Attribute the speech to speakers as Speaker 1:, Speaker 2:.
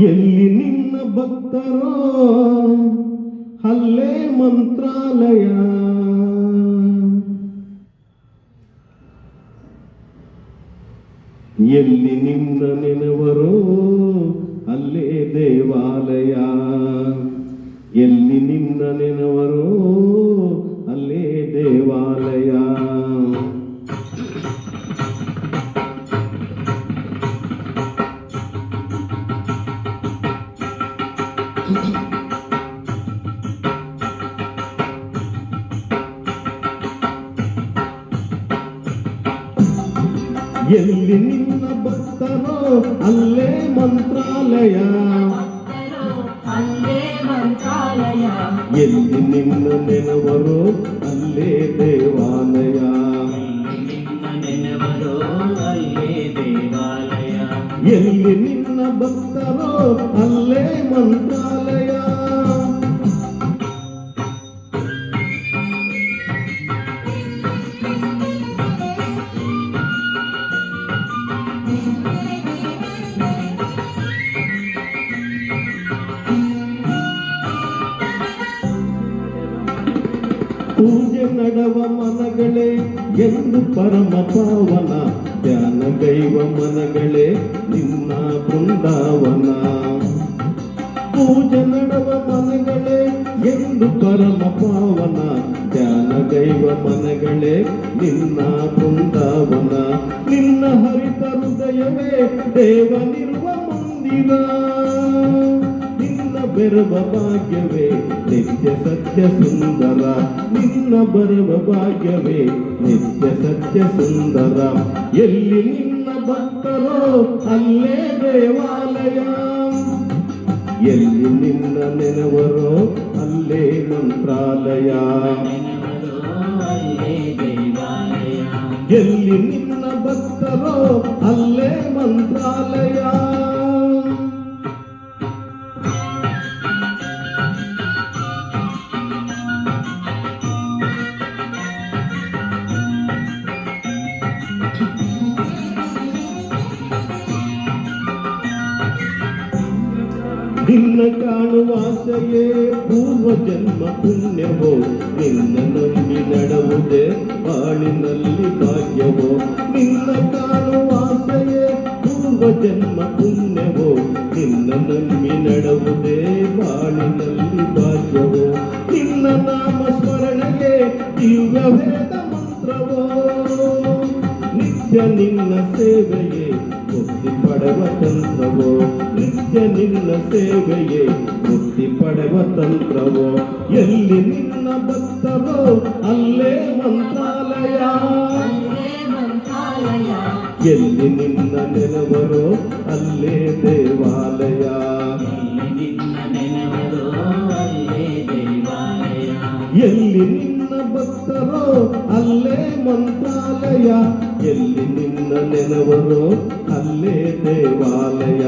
Speaker 1: ಎಲ್ಲಿ ನಿನ್ನ ಭಕ್ತರೋ ಅಲ್ಲೇ ಮಂತ್ರಾಲಯ, ಎಲ್ಲಿ ನಿನ್ನ ನೆನವರೋ ಅಲ್ಲೇ ದೇವಾಲಯ, ಎಲ್ಲಿ ನಿನ್ನ ನೆನವರೋ ಅಲ್ಲೇ ದೇವಾಲಯ. ಎಲ್ಲಿ ನಿನ್ನ ಭಕ್ತರೋ ಅಲ್ಲೇ ಮಂತ್ರಾಲಯ, ಎಲ್ಲಿ ನಿನ್ನ ನೆನವರೋ ಅಲ್ಲೇ ದೇವಾಲಯ, ಎಲ್ಲಿ ನಿನ್ನ ಭಕ್ತರೋ ಅಲ್ಲೇ ಮಂತ್ರಾಲಯ. ಪೂಜೆ ನಡವ ಮನಗಳೇ ಎಂದು ಪರಮ ಪಾವನ, ಧ್ಯಾನಗೈವ ಮನಗಳೇ ನಿನ್ನ ಬೃಂದಾವನ. ಪೂಜೆ ನಡವ ಮನಗಳೇ ಎಂದು ಪರಮ ಪಾವನ, ಧ್ಯಾನಗೈವ ಮನಗಳೇ ನಿನ್ನ ಬೃಂದಾವನ. ನಿನ್ನ ಹರಿತ ಹೃದಯವೇ ದೇವನಿರುವ ಮಂದಿರ, ನಿನ್ನ ಬೆರವ ಭಾಗ್ಯವೇ ನಿತ್ಯ ಸತ್ಯ ಸುಂದರ, ನಿನ್ನ ಬರುವ ಭಾಗ್ಯವೇ ನಿತ್ಯ ಸತ್ಯ ಸುಂದರ. ಎಲ್ಲಿ ನಿನ್ನ ಭಕ್ತರೋ ಅಲ್ಲೇ ದೇವಾಲಯ, ಎಲ್ಲಿ ನಿನ್ನ ನೆನವರೋ ಅಲ್ಲೇ ಮಂತ್ರಾಲಯ, ಎಲ್ಲಿ ನಿನ್ನ ಭಕ್ತರೋ ಅಲ್ಲೇ ಮಂತ್ರಾಲಯ. ನಿನ್ನ ಕಾಣುವ ಆಸೆಯೇ ಪೂರ್ವ ಜನ್ಮ ಪುಣ್ಯವೋ, ನಿನ್ನ ನಂಬಿ ನಡೆವುದೇ ಬಾಳಿನಲ್ಲಿ ಭಾಗ್ಯವೋ. ನಿನ್ನ ಕಾಣುವ ಆಸೆಯೇ ಪೂರ್ವ ಜನ್ಮ ಪುಣ್ಯವೋ, ನಿನ್ನ ನಂಬಿ ನಡೆವುದೇ ಬಾಳಿನಲ್ಲಿ ಭಾಗ್ಯವೋ. ನಿನ್ನ ನಾಮ ಸ್ಮರಣೆಗೆ ದಿವ್ಯ ವೇದ ಮಂತ್ರವೋ, ನಿತ್ಯ ನಿನ್ನ ಸೇವೆಯೇ ಮುಕ್ತಿ ಪಡೆವ ತಂತ್ರವೋ, ನಿತ್ಯ ನಿನ್ನ ಸೇವೆಯೇ ಮುಕ್ತಿ ಪಡೆವ ತಂತ್ರವೋ. ಎಲ್ಲಿ ನಿನ್ನ ಭಕ್ತರೋ ಅಲ್ಲೇ ಮಂತ್ರಾಲಯ, ಎಲ್ಲಿ ನಿನ್ನ ನೆನವರೋ ಅಲ್ಲೇ ದೇವಾಲಯ, ಎಲ್ಲಿ ನಿನ್ನ ಭಕ್ತರೋ ಅಲ್ಲೇ ಮಂತ್ರಾಲಯ, ಎಲ್ಲಿ ನಿನ್ನ ನೆನವರೋ ಅಲ್ಲೇ ದೇವಾಲಯ.